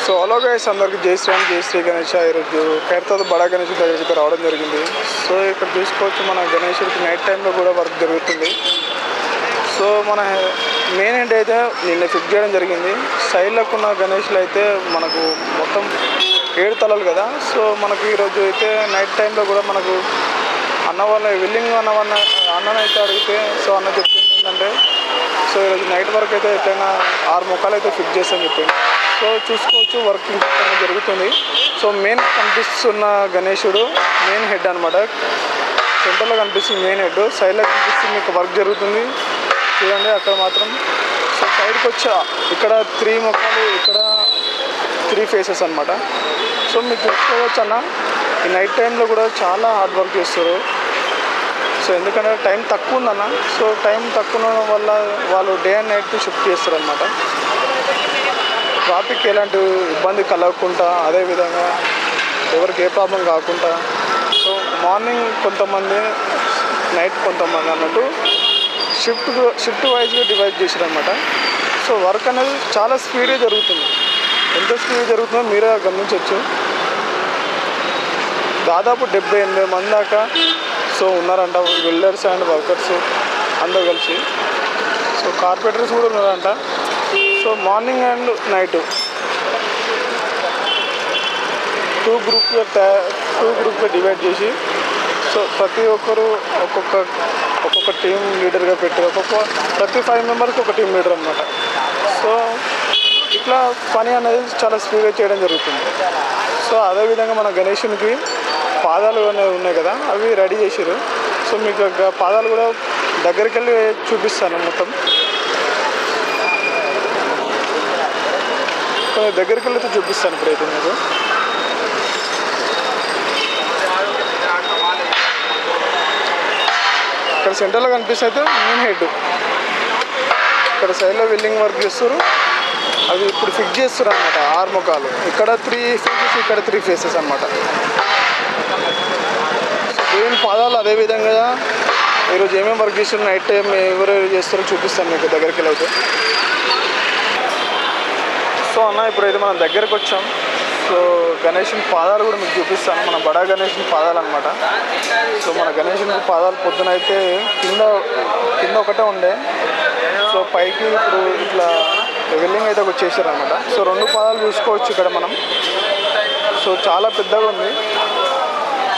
So hello guys, అందరికి జై శ్రీరామ్, జై శ్రీ గణేష్. ఈరోజు ఖైరతాబాద్ బడా గణేష్ దగ్గరికి రావడం జరిగింది. సో ఇక్కడ చూసుకోవచ్చు, మన గణేషుడికి నైట్ టైంలో కూడా వర్క్ జరుగుతుంది. సో మన మెయిన్ హెడ్ అయితే నిన్న ఫిక్స్ చేయడం జరిగింది. సైడ్లకు ఉన్న గణేష్లు అయితే మనకు మొత్తం 7 తలలు కదా. సో మనకు ఈరోజు అయితే నైట్ టైంలో కూడా మనకు అన్న వాళ్ళ విల్లింగ్ అన్ననైతే అడిగితే, సో అన్న చెప్పింది ఏంటంటే, సో ఈరోజు నైట్ వరకు అయితే ఎట్లయినా 6 ముఖాలు అయితే ఫిక్స్ చేస్తామని చెప్పింది. సో చూసుకోవచ్చు, వర్కింగ్ జరుగుతుంది. సో మెయిన్ కనిపిస్తున్న గణేశుడు మెయిన్ హెడ్ అనమాట. సెంటర్లో కనిపిస్తుంది మెయిన్ హెడ్, సైడ్లో కనిపిస్తుంది మీకు వర్క్ జరుగుతుంది చూడండి అక్కడ మాత్రం. సో సైడ్కి వచ్చా ఇక్కడ 3 ముఖాలు, ఇక్కడ 3 ఫేసెస్ అనమాట. సో మీకు చూసుకోవచ్చు అన్న, ఈ నైట్ టైంలో కూడా చాలా హార్డ్ వర్క్ చేస్తారు. సో ఎందుకంటే టైం తక్కువ ఉందన్న. సో టైం తక్కువ ఉండడం వల్ల వాళ్ళు డే అండ్ నైట్ షిఫ్ట్ చేస్తారు అనమాట. ట్రాఫిక్ ఎలాంటి ఇబ్బంది కలగకుండా, అదేవిధంగా ఎవరికి ఏ ప్రాబ్లం కాకుండా. సో మార్నింగ్ కొంతమంది, నైట్ కొంతమంది అన్నట్టు షిఫ్ట్ వైజ్గా డివైడ్ చేశారు అనమాట. సో వర్క్ అనేది చాలా స్పీడ్గా జరుగుతుంది. ఎంత స్పీడ్గా జరుగుతుందో మీరే గమనించవచ్చు. దాదాపు 70-80 మంది దాకా సో ఉన్నారంట, వెల్డర్స్ అండ్ వర్కర్స్ అందరూ కలిసి. సో కార్పెంటర్స్ కూడా ఉన్నారంట. సో మార్నింగ్ అండ్ నైట్ 2 గ్రూప్గా డివైడ్ చేసి, సో ప్రతి ఒక్కరు ఒక్కొక్క టీం లీడర్గా పెట్టి, ప్రతి 5 మెంబర్స్కి ఒక టీం లీడర్ అనమాట. సో ఇట్లా పని అనేది చాలా స్పీడ్గా చేయడం జరుగుతుంది. సో అదేవిధంగా మన గణేశునికి పాదాలు అనేవి ఉన్నాయి కదా, అవి రెడీ చేసారు. సో మీకు పాదాలు కూడా దగ్గరికి వెళ్ళి చూపిస్తాను మొత్తం. దగ్గరికి వెళ్తే చూపిస్తాను ఇప్పుడైతే మీకు. ఇక్కడ సెంటర్లో కనిపిస్తే అయితే మెయిన్ హెడ్, ఇక్కడ సైడ్లో వెల్డింగ్ వర్క్ చేస్తారు. అవి ఇప్పుడు ఫిక్స్ చేస్తారు అనమాట. 6 ముఖాలు, ఇక్కడ 3 ఫేసెస్, ఇక్కడ 3 ఫేసెస్ అనమాట. సో దేవుని పాదాలు అదేవిధంగా ఈరోజు ఏమేమి వర్క్ చేస్తారు, నైట్ టైం ఎవరెవరు చేస్తారో చూపిస్తాను మీకు దగ్గరికి వెళ్ళి. సో అన్న, ఇప్పుడైతే మనం దగ్గరకు వచ్చాం. సో గణేశుని పాదాలు కూడా మీకు చూపిస్తాను. మన బడా గణేశుని పాదాలు అనమాట. సో మన గణేశుని పాదాలు పొద్దున అయితే కింద ఒకటే ఉండే, సో పైకి ఇప్పుడు ఇట్లా వెల్లింగ్ అయితే వచ్చేసారు అనమాట. సో 2 పాదాలు చూసుకోవచ్చు ఇక్కడ మనం. సో చాలా పెద్దగా ఉంది.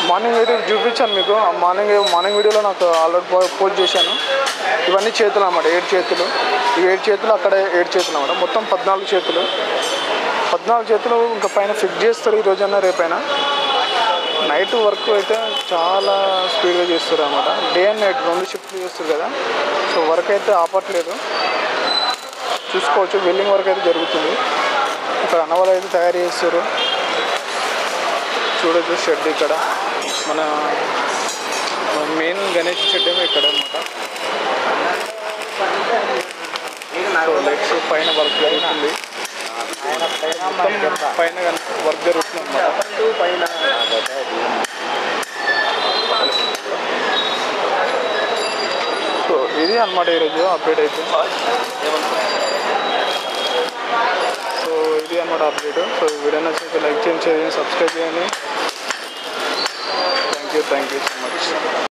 మార్నింగ్ అయితే చూపించాను మీకు. మార్నింగ్ వీడియోలో నాకు ఆల్రెడీ పోస్ట్ చేశాను. ఇవన్నీ చేతులు అన్నమాట, 7 చేతులు. ఈ 7 చేతులు, అక్కడ 7 చేతులు అన్నమాట. మొత్తం 14 చేతులు. 14 చేతులు ఇంకా పైన ఫిక్స్ చేస్తారు ఈ రోజైనా రేపైనా. నైట్ వర్క్ అయితే చాలా స్పీడ్గా చేస్తారు అన్నమాట. డే అండ్ నైట్ 2 షిఫ్ట్లు చేస్తారు కదా. సో వర్క్ అయితే ఆపట్లేదు. చూసుకోవచ్చు, వెల్డింగ్ వర్క్ అయితే జరుగుతుంది. ఇక్కడ అన్నవాళ్ళు అయితే తయారు చేస్తారు. చూడొచ్చు షెడ్ ఇక్కడ. మన మెయిన్ గణేష్ షెడ్ ఏమో ఇక్కడ అనమాట. సో లెగ్స్ పైన వర్క్ జరుగుతుంది, పైన వర్క్ జరుగుతుంది అనమాట. సో ఇది అనమాట ఈరోజు అప్డేట్ అయితే. సో ఇది అనమాట అప్డేట్. సో వీడియో నచ్చితే లైక్ చేయండి, షేర్ చేయండి, సబ్స్క్రైబ్ చేయండి. Thank you so much.